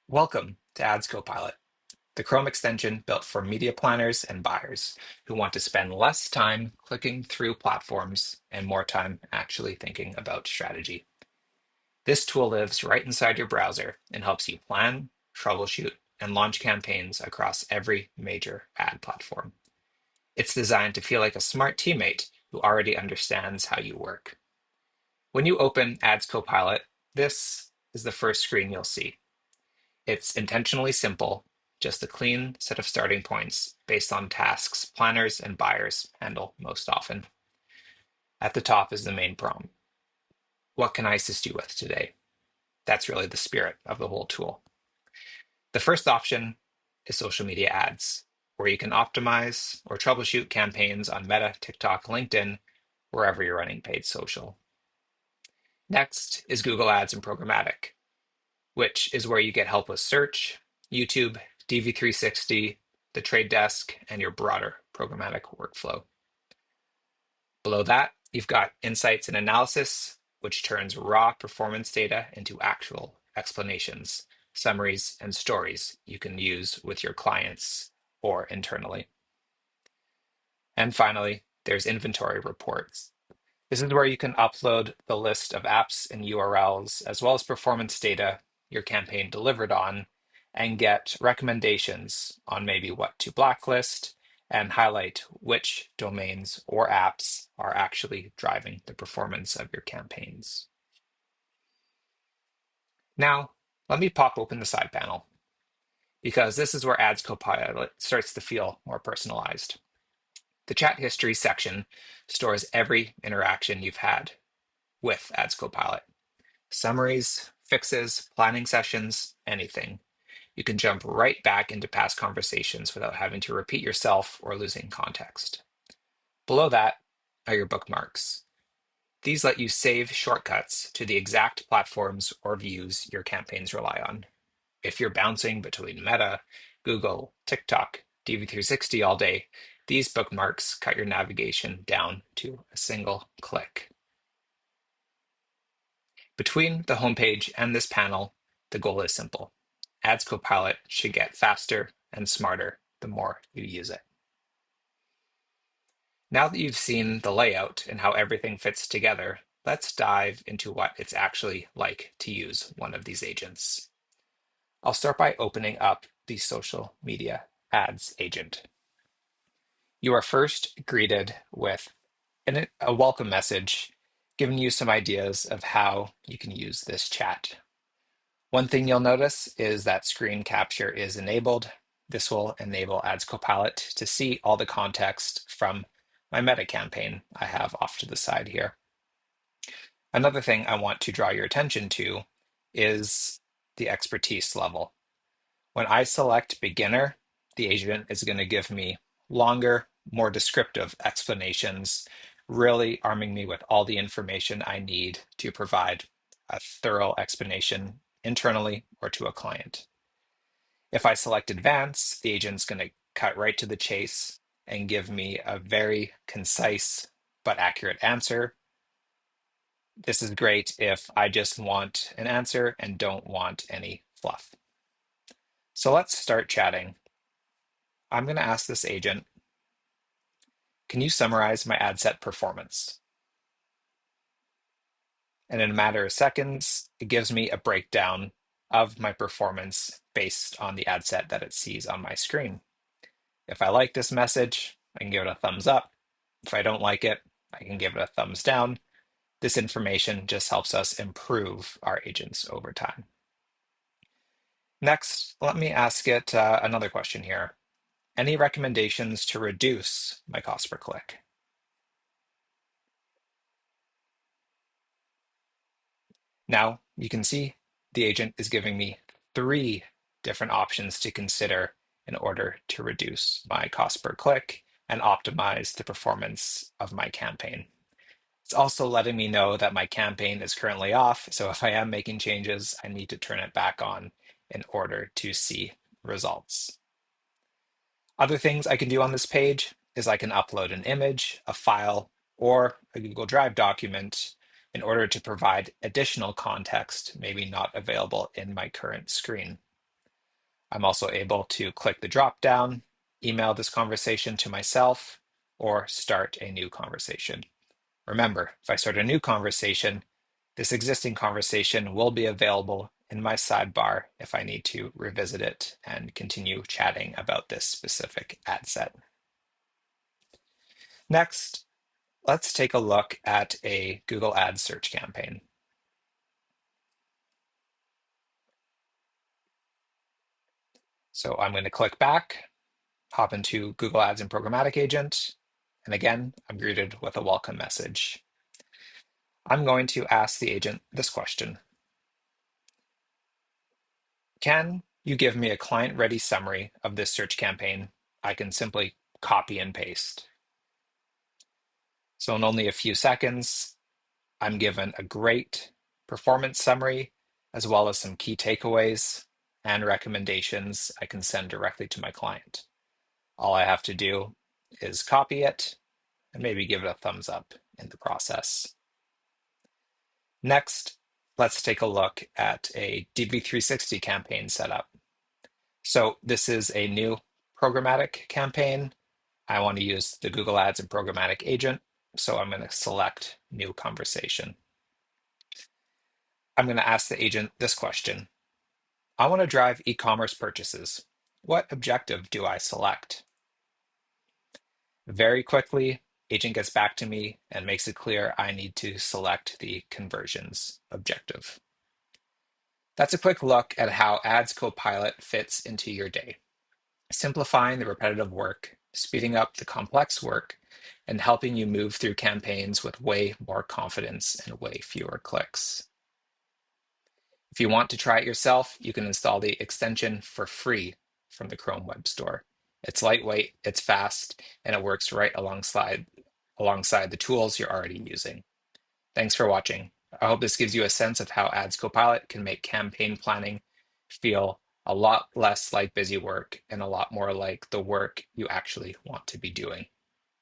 Welcome to AdsCopilot, the Chrome extension built for media planners and buyers who want to spend less time clicking through platforms and more time actually thinking about strategy. This tool lives right inside your browser and helps you plan, troubleshoot, and launch campaigns across every major ad platform. It's designed to feel like a smart teammate who already understands how you work. When you open AdsCopilot, this is the first screen you'll see. It's intentionally simple, just a clean set of starting points based on tasks planners and buyers handle most often. At the top is the main prompt. What can I assist you with today? That's really the spirit of the whole tool. The first option is social media ads, where you can optimize or troubleshoot campaigns on Meta, TikTok, LinkedIn, wherever you're running paid social. Next is Google Ads and programmatic, which is where you get help with search, YouTube, DV360, the trade desk, and your broader programmatic workflow. Below that, you've got insights and analysis, which turns raw performance data into actual explanations, summaries, and stories you can use with your clients or internally. And finally, there's inventory reports. This is where you can upload the list of apps and URLs, as well as performance data your campaign delivered on, and get recommendations on maybe what to blacklist and highlight which domains or apps are actually driving the performance of your campaigns. Now, let me pop open the side panel, because this is where AdsCopilot starts to feel more personalized. The chat history section stores every interaction you've had with AdsCopilot. Summaries, fixes, planning sessions, anything. You can jump right back into past conversations without having to repeat yourself or losing context. Below that are your bookmarks. These let you save shortcuts to the exact platforms or views your campaigns rely on. If you're bouncing between Meta, Google, TikTok, DV360 all day, these bookmarks cut your navigation down to a single click. Between the homepage and this panel, the goal is simple. AdsCopilot should get faster and smarter the more you use it. Now that you've seen the layout and how everything fits together, let's dive into what it's actually like to use one of these agents. I'll start by opening up the social media ads agent. You are first greeted with a welcome message giving you some ideas of how you can use this chat. One thing you'll notice is that screen capture is enabled. This will enable AdsCopilot to see all the context from my Meta campaign I have off to the side here. Another thing I want to draw your attention to is the expertise level. When I select beginner, the agent is going to give me longer, more descriptive explanations, really arming me with all the information I need to provide a thorough explanation internally or to a client. If I select advanced, the agent's going to cut right to the chase and give me a very concise but accurate answer. This is great if I just want an answer and don't want any fluff. So let's start chatting. I'm going to ask this agent, can you summarize my ad set performance? And in a matter of seconds, it gives me a breakdown of my performance based on the ad set that it sees on my screen. If I like this message, I can give it a thumbs up. If I don't like it, I can give it a thumbs down. This information just helps us improve our agents over time. Next, let me ask it another question here. Any recommendations to reduce my cost per click? Now you can see the agent is giving me 3 different options to consider in order to reduce my cost per click and optimize the performance of my campaign. It's also letting me know that my campaign is currently off, so if I am making changes, I need to turn it back on in order to see results. Other things I can do on this page is I can upload an image, a file, or a Google Drive document in order to provide additional context, maybe not available in my current screen. I'm also able to click the drop down, email this conversation to myself, or start a new conversation. Remember, if I start a new conversation, this existing conversation will be available in my sidebar if I need to revisit it and continue chatting about this specific ad set. Next, let's take a look at a Google Ads search campaign. So I'm going to click back, hop into Google Ads and Programmatic Agent, and again, I'm greeted with a welcome message. I'm going to ask the agent this question. Can you give me a client-ready summary of this search campaign? I can simply copy and paste. So in only a few seconds, I'm given a great performance summary, as well as some key takeaways and recommendations I can send directly to my client. All I have to do is copy it and maybe give it a thumbs up in the process. Next, let's take a look at a DV360 campaign setup. So this is a new programmatic campaign. I want to use the Google Ads and Programmatic Agent, so I'm going to select New Conversation. I'm going to ask the agent this question. I want to drive e-commerce purchases. What objective do I select? Very quickly, agent gets back to me and makes it clear I need to select the conversions objective. That's a quick look at how AdsCopilot fits into your day, simplifying the repetitive work, speeding up the complex work, and helping you move through campaigns with way more confidence and way fewer clicks. If you want to try it yourself, you can install the extension for free from the Chrome Web Store. It's lightweight, it's fast, and it works right alongside the tools you're already using. Thanks for watching. I hope this gives you a sense of how AdsCopilot can make campaign planning feel a lot less like busy work and a lot more like the work you actually want to be doing.